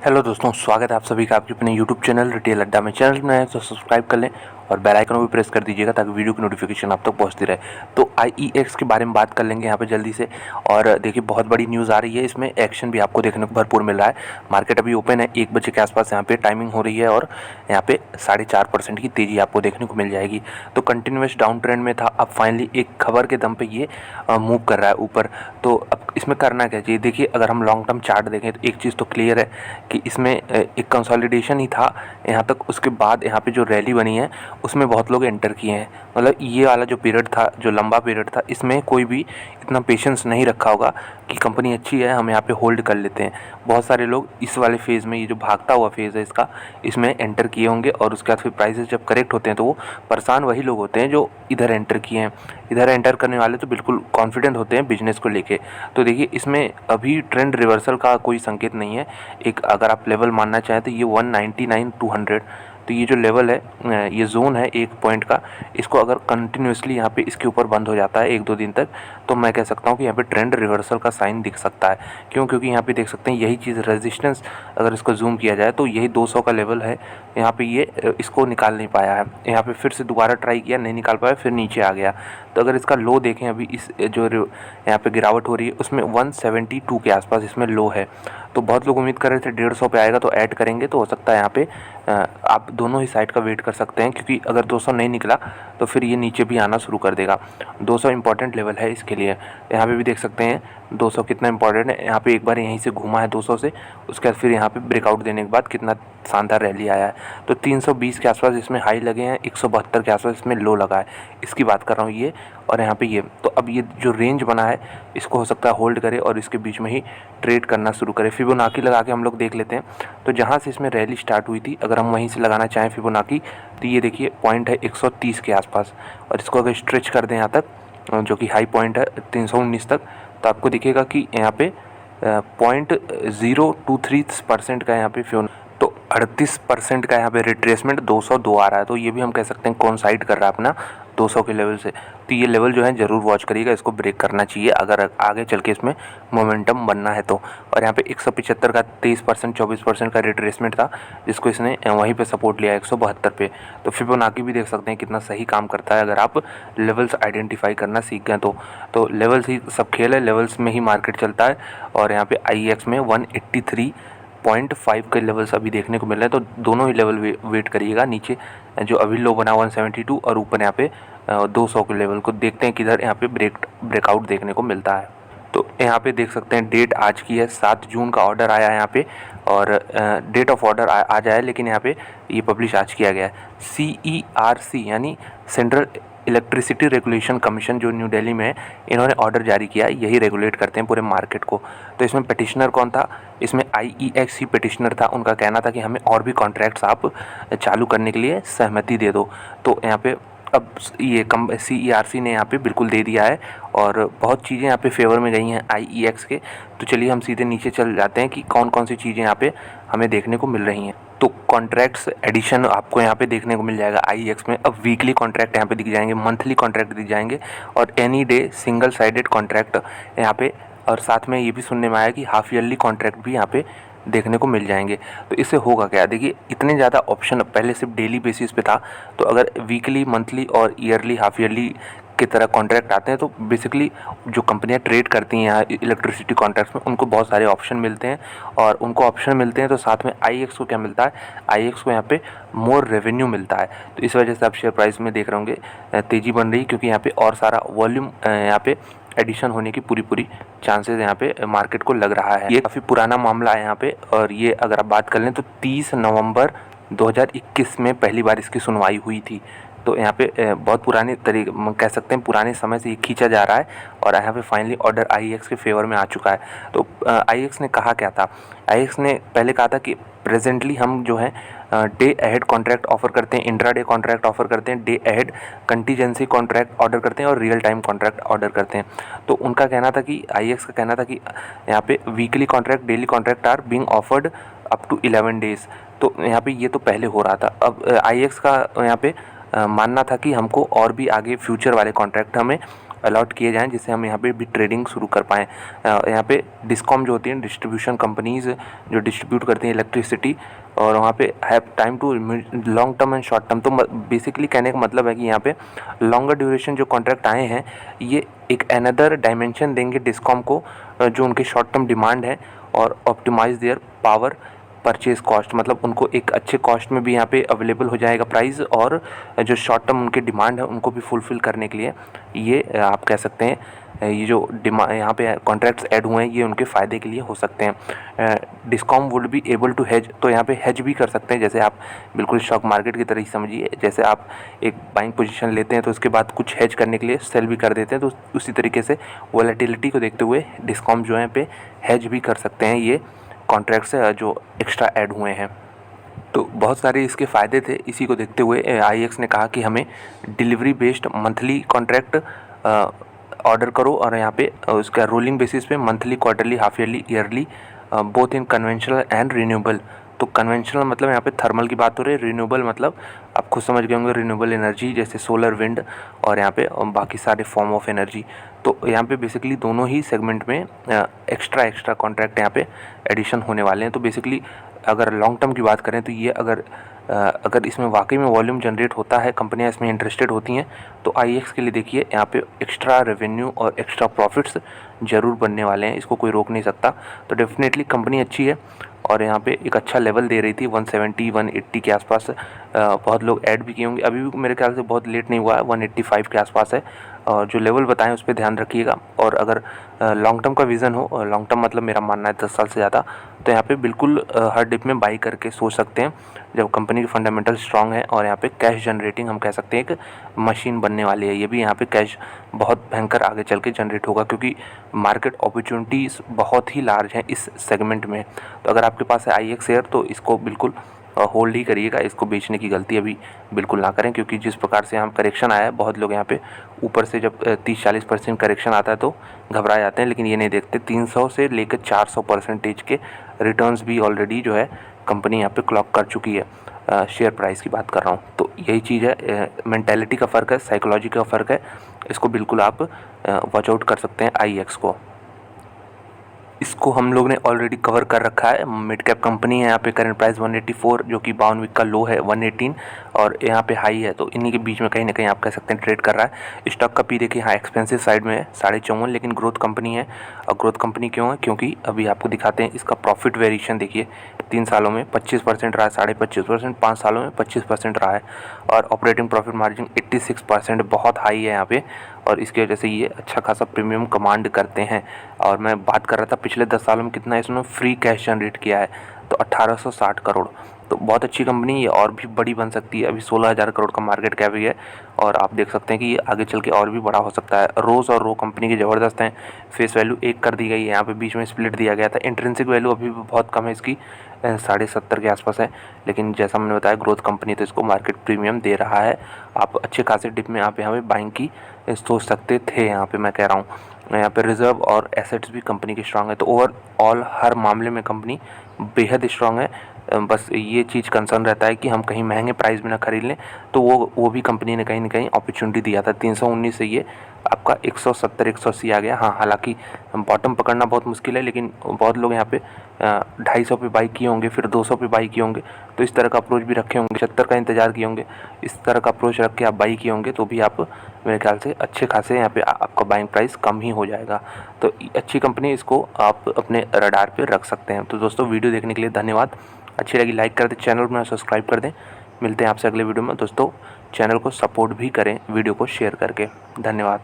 Hello दोस्तों, स्वागत है आप सभी का आपके अपने यूट्यूब चैनल रिटेल अड्डा में। चैनल में आए तो सब्सक्राइब कर लें और बेल आइकन को भी प्रेस कर दीजिएगा ताकि वीडियो की नोटिफिकेशन आप तक पहुंचती रहे। तो IEX के बारे में बात कर लेंगे यहाँ पे जल्दी से। और देखिए, बहुत बड़ी न्यूज़ आ रही है, इसमें एक्शन भी आपको देखने को भरपूर मिल रहा है। मार्केट अभी ओपन है 1 बजे के आसपास यहाँ पे टाइमिंग हो रही है और यहाँ पे 4.5% की तेज़ी आपको देखने को मिल जाएगी। तो कंटिन्यूस डाउन ट्रेंड में था, अब फाइनली एक खबर के दम पे ये मूव कर रहा है ऊपर। तो अब इसमें करना क्या चाहिए? देखिए, अगर हम लॉन्ग टर्म चार्ट देखें तो एक चीज़ तो क्लियर है कि इसमें एक कंसोलिडेशन ही था यहाँ तक। उसके बाद यहाँ पे जो रैली बनी है उसमें बहुत लोग एंटर किए हैं। मतलब ये वाला जो पीरियड था, जो लंबा पीरियड था, इसमें कोई भी इतना पेशेंस नहीं रखा होगा कि कंपनी अच्छी है, हम यहाँ पे होल्ड कर लेते हैं। बहुत सारे लोग इस वाले फेज़ में, ये जो भागता हुआ फेज़ है इसका, इसमें एंटर किए होंगे और उसके बाद फिर प्राइसेस जब करेक्ट होते हैं तो वो परेशान वही लोग होते हैं जो इधर एंटर किए हैं। इधर एंटर करने वाले तो बिल्कुल कॉन्फिडेंट होते हैं बिजनेस को लेके। तो देखिए, इसमें अभी ट्रेंड रिवर्सल का कोई संकेत नहीं है। एक अगर आप लेवल मानना चाहें तो ये 199 200, तो ये जो लेवल है, ये जोन है एक पॉइंट का, इसको अगर कंटिन्यूसली यहाँ पे इसके ऊपर बंद हो जाता है 1-2 दिन तक, तो मैं कह सकता हूँ कि यहाँ पे ट्रेंड रिवर्सल का साइन दिख सकता है। क्यों? क्योंकि यहाँ पे देख सकते हैं यही चीज़ रेजिस्टेंस, अगर इसको जूम किया जाए तो यही 200 का लेवल है। यहाँ पे ये इसको निकाल नहीं पाया है। यहाँ पे फिर से दोबारा ट्राई किया, नहीं निकाल पाया, फिर नीचे आ गया। तो अगर इसका लो देखें, अभी इस जो यहाँ पे गिरावट हो रही है उसमें 172 के आसपास इसमें लो है। तो बहुत लोग उम्मीद कर रहे थे 150 पे आएगा तो ऐड करेंगे, तो हो सकता है यहाँ पे आप दोनों ही साइड का वेट कर सकते हैं, क्योंकि अगर 200 नहीं निकला तो फिर ये नीचे भी आना शुरू कर देगा। 200 इंपॉर्टेंट लेवल है इसके लिए। यहाँ पे भी देख सकते हैं 200 कितना इंपॉर्टेंट है। यहाँ पे एक बार यहीं से घूमा है 200 से, उसके बाद फिर यहाँ पे ब्रेकआउट देने के बाद कितना शानदार रैली आया है। तो 320 के आसपास इसमें हाई लगे हैं, 172 के आसपास इसमें लो लगा है, इसकी बात कर रहा हूँ ये। और यहाँ पे ये, तो अब ये जो रेंज बना है इसको हो सकता है होल्ड करे और इसके बीच में ही ट्रेड करना शुरू करे। फिबोनाची लगा के हम लोग देख लेते हैं। तो जहाँ से इसमें रैली स्टार्ट हुई थी, अगर हम वहीं से लगाना चाहें फिबोनाची, तो ये देखिए पॉइंट है 130 के आसपास, और इसको अगर स्ट्रेच कर दें यहाँ तक, जो कि हाई पॉइंट है 319 तक, तो आपको दिखेगा कि यहाँ पे 0.023% का यहाँ पे तो 38% का यहाँ पे रिट्रेसमेंट 202 आ रहा है। तो ये भी हम कह सकते हैं कोइंसाइड कर रहा है अपना 200 के लेवल से। तो ये लेवल जो है ज़रूर वॉच करिएगा, इसको ब्रेक करना चाहिए अगर आगे चल के इसमें मोमेंटम बनना है तो। और यहाँ पे 175 का 23% 24% का रिट्रेसमेंट था, जिसको इसने वहीं पे सपोर्ट लिया 172 पे। तो फिबोनाची भी देख सकते हैं कितना सही काम करता है अगर आप लेवल्स आइडेंटिफाई करना सीख गए तो लेवल्स ही सब खेल है, लेवल्स में ही मार्केट चलता है। और यहाँ पे IEX में 183.5 के लेवल्स अभी देखने को मिल रहे हैं। तो दोनों ही लेवल वेट करिएगा। नीचे जो अभी लो बना 172 और ऊपर यहाँ पे 200 के लेवल को देखते हैं किधर यहाँ पे ब्रेकआउट देखने को मिलता है। तो यहाँ पे देख सकते हैं डेट आज की है, 7 जून का ऑर्डर आया है यहाँ पे, और डेट ऑफ ऑर्डर आज आया, लेकिन यहाँ पे ये पब्लिश आज किया गया है। CERC यानी सेंट्रल इलेक्ट्रिसिटी रेगुलेशन कमीशन, जो न्यू दिल्ली में है, इन्होंने ऑर्डर जारी किया है। यही रेगुलेट करते हैं पूरे मार्केट को। तो इसमें पिटिशनर कौन था? इसमें IEX ही पिटिशनर था। उनका कहना था कि हमें और भी कॉन्ट्रैक्ट्स आप चालू करने के लिए सहमति दे दो। तो यहाँ पे अब ये CERC ने यहाँ पे बिल्कुल दे दिया है और बहुत चीज़ें यहाँ पे फेवर में गई हैं IEX के। तो चलिए हम सीधे नीचे चल जाते हैं कि कौन कौन सी चीज़ें यहाँ पे हमें देखने को मिल रही हैं। तो कॉन्ट्रैक्ट्स एडिशन आपको यहाँ पे देखने को मिल जाएगा IEX में। अब वीकली कॉन्ट्रैक्ट यहाँ पे दिख जाएंगे, मंथली कॉन्ट्रैक्ट दिख जाएंगे, और any day single sided contract यहाँ पे, और साथ में ये भी सुनने में आया कि हाफ ईयरली कॉन्ट्रैक्ट भी यहाँ पे देखने को मिल जाएंगे। तो इससे होगा क्या? देखिए, इतने ज़्यादा ऑप्शन पहले सिर्फ डेली बेसिस पे था, तो अगर वीकली, मंथली और ईयरली, हाफ ईयरली की तरह कॉन्ट्रैक्ट आते हैं तो बेसिकली जो कंपनियां ट्रेड करती हैं यहाँ इलेक्ट्रिसिटी कॉन्ट्रैक्ट्स में, उनको बहुत सारे ऑप्शन मिलते हैं। और उनको ऑप्शन मिलते हैं तो साथ में IEX को क्या मिलता है? IEX को यहाँ पे मोर रेवेन्यू मिलता है। तो इस वजह से आप शेयर प्राइस में देख रहे होंगे तेज़ी बन रही, क्योंकि यहाँ पे और सारा वॉल्यूम यहाँ पे एडिशन होने की पूरी चांसेस यहाँ पे मार्केट को लग रहा है। ये काफ़ी पुराना मामला है यहाँ पे, और ये अगर आप बात कर लें तो 30 नवंबर 2021 में पहली बार इसकी सुनवाई हुई थी। तो यहाँ पे बहुत पुराने तरीके, कह सकते हैं पुराने समय से ये खींचा जा रहा है, और यहाँ पे फाइनली ऑर्डर IEX के फेवर में आ चुका है। तो IEX ने कहा क्या था? IEX ने पहले कहा था कि प्रेजेंटली हम जो है डे अहेड कॉन्ट्रैक्ट ऑफर करते हैं, इंट्राडे कॉन्ट्रैक्ट ऑफर करते हैं, day ahead contingency contract order करते हैं और रियल टाइम कॉन्ट्रैक्ट ऑर्डर करते हैं। तो उनका कहना था कि IEX का कहना था कि यहाँ पे weekly contract, daily contract are being offered up to 11 days. तो यहाँ पे ये तो पहले हो रहा था। अब IEX का यहाँ पे मानना था कि हमको और भी आगे फ्यूचर वाले कॉन्ट्रैक्ट हमें अलॉट किए जाएँ जिससे हम यहाँ पे भी ट्रेडिंग शुरू कर पाएँ। यहाँ पे डिस्कॉम जो होती हैं डिस्ट्रीब्यूशन कंपनीज़ जो डिस्ट्रीब्यूट करती हैं इलेक्ट्रिसिटी, और वहाँ पे have time to long term and short term. तो बेसिकली कहने का मतलब है कि यहाँ पे लॉन्गर ड्यूरेशन जो कॉन्ट्रैक्ट आए हैं ये एक अनदर डायमेंशन देंगे डिस्कॉम को, जो उनके शॉर्ट टर्म डिमांड है, और optimise their power purchase cost, मतलब उनको एक अच्छे कॉस्ट में भी यहाँ पे अवेलेबल हो जाएगा प्राइस, और जो शॉर्ट टर्म उनके डिमांड है उनको भी फुलफ़िल करने के लिए ये आप कह सकते हैं ये जो यहाँ पे कॉन्ट्रैक्ट्स ऐड हुए हैं ये उनके फ़ायदे के लिए हो सकते हैं। Discom would be able to hedge, तो यहाँ पे हेज भी कर सकते हैं, जैसे आप बिल्कुल स्टॉक मार्केट की तरह ही समझिए, जैसे आप एक बाइंग पोजीशन लेते हैं तो उसके बाद कुछ हेज करने के लिए सेल भी कर देते हैं, तो उसी तरीके से वॉलेटिलिटी को देखते हुए डिस्कॉम जो है पे हेज भी कर सकते हैं ये कॉन्ट्रैक्ट्स जो एक्स्ट्रा ऐड हुए हैं। तो बहुत सारे इसके फ़ायदे थे। इसी को देखते हुए IEX ने कहा कि हमें delivery based monthly contract order करो, और यहाँ पे उसका रोलिंग बेसिस पे monthly, quarterly, half yearly, yearly, both in conventional and renewable. तो कन्वेंशनल मतलब यहाँ पे थर्मल की बात हो रही है, रिन्यूएबल मतलब आप खुद समझ गए होंगे रिन्यूएबल एनर्जी, जैसे सोलर, विंड, और यहाँ पे बाकी सारे फॉर्म ऑफ एनर्जी। तो यहाँ पे बेसिकली दोनों ही सेगमेंट में एक्स्ट्रा कॉन्ट्रैक्ट यहाँ पे एडिशन होने वाले हैं। तो बेसिकली अगर लॉन्ग टर्म की बात करें तो ये अगर इसमें वाकई में वॉल्यूम जनरेट होता है, कंपनियां इसमें इंटरेस्टेड होती हैं, तो IEX के लिए देखिए यहाँ पे एक्स्ट्रा रेवेन्यू और एक्स्ट्रा प्रॉफिट्स ज़रूर बनने वाले हैं, इसको कोई रोक नहीं सकता। तो डेफिनेटली कंपनी अच्छी है, और यहाँ पे एक अच्छा लेवल दे रही थी 170 180 के आसपास। बहुत लोग ऐड भी किए होंगे, अभी भी मेरे ख्याल से बहुत लेट नहीं हुआ है, 185 के आसपास है। और जो लेवल बताएं उस पर ध्यान रखिएगा। और अगर लॉन्ग टर्म का विज़न हो, लॉन्ग टर्म मतलब मेरा मानना है 10 साल से ज़्यादा, तो यहाँ पे बिल्कुल हर डिप में बाई करके सोच सकते हैं, जब कंपनी के फंडामेंटल स्ट्रॉन्ग है और यहाँ पे कैश जनरेटिंग हम कह सकते हैं एक मशीन बनने वाली है। ये भी यहाँ पे कैश बहुत भयंकर आगे चल के जनरेट होगा, क्योंकि मार्केट अपॉर्चुनिटीज़ बहुत ही लार्ज हैं इस सेगमेंट में। तो अगर आपके पास है IEX शेयर तो इसको बिल्कुल होल्ड ही करिएगा, इसको बेचने की गलती अभी बिल्कुल ना करें, क्योंकि जिस प्रकार से यहाँ करेक्शन आया है, बहुत लोग यहाँ पे ऊपर से जब 30-40% करेक्शन आता है तो घबरा जाते हैं, लेकिन ये नहीं देखते 300 से लेकर 400% के रिटर्न्स भी ऑलरेडी जो है कंपनी यहाँ पे क्लॉक कर चुकी है। शेयर प्राइस की बात कर रहा हूँ। तो यही चीज़ है, मेंटालिटी का फ़र्क है, साइकोलॉजी का फ़र्क है, इसको बिल्कुल आप वॉच आउट कर सकते हैं IEX को। इसको हम लोग ने ऑलरेडी कवर कर रखा है। मिड कैप कंपनी है, यहाँ पे करंट प्राइस 184 जो कि 52 वीक का लो है 118, और यहाँ पे हाई है, तो इन्हीं के बीच में कहीं ना कहीं आप कह सकते हैं ट्रेड कर रहा है। स्टॉक का पी देखिए, हाँ एक्सपेंसिव साइड में है 54.5, लेकिन ग्रोथ कंपनी है। और ग्रोथ कंपनी क्यों है, क्योंकि अभी आपको दिखाते हैं इसका प्रॉफिट वेरिएशन देखिए, 3 सालों में 25% रहा है, 25.5%, 5 सालों में 25% रहा है, और ऑपरेटिंग प्रॉफिट मार्जिन 86%, बहुत हाई है यहाँ पे, और इसकी वजह से ये अच्छा खासा प्रीमियम कमांड करते हैं। और मैं बात कर रहा था पिछले 10 सालों में कितना इसने फ्री कैश जनरेट किया है, तो 1860 करोड़। तो बहुत अच्छी कंपनी, ये और भी बड़ी बन सकती है। अभी 16,000 करोड़ का मार्केट कैप भी है, और आप देख सकते हैं कि ये आगे चल के और भी बड़ा हो सकता है। रोज़ और रो कंपनी की ज़बरदस्त हैं, फेस वैल्यू 1 कर दी गई है, यहाँ पे बीच में स्प्लिट दिया गया था। इंट्रिंसिक वैल्यू अभी भी बहुत कम है इसकी, 70.5 के आसपास है, लेकिन जैसा मैंने बताया ग्रोथ कंपनी, तो इसको मार्केट प्रीमियम दे रहा है। आप अच्छे खासे डिप में आप यहाँ पे बाइंग की सोच सकते थे, यहाँ पे मैं कह रहा हूँ। यहाँ पे रिजर्व और एसेट्स भी कंपनी की स्ट्रांग है, तो ओवरऑल हर मामले में कंपनी बेहद स्ट्रांग है। बस ये चीज़ कंसर्न रहता है कि हम कहीं महंगे प्राइस में ना खरीद लें, तो वो भी कंपनी ने कहीं ना कहीं अपॉर्चुनिटी दिया था। 319 से ये आपका 170-180 आ गया। हाँ, हालांकि बॉटम पकड़ना बहुत मुश्किल है, लेकिन बहुत लोग यहाँ पे 250 पे बाई किए होंगे, फिर 200 पे बाई किए होंगे, तो इस तरह का अप्रोच भी रखे होंगे, 70 का इंतजार किए होंगे, इस तरह का अप्रोच रख के आप बाई किए होंगे, तो भी आप मेरे ख्याल से अच्छे खासे यहाँ पे आपका बाइंग प्राइस कम ही हो जाएगा। तो अच्छी कंपनी, इसको आप अपने रडार पे रख सकते हैं। तो दोस्तों, वीडियो देखने के लिए धन्यवाद। अच्छी लगी लाइक कर दें, चैनल में सब्सक्राइब कर दें। मिलते हैं आपसे अगले वीडियो में। दोस्तों, चैनल को सपोर्ट भी करें वीडियो को शेयर करके। धन्यवाद।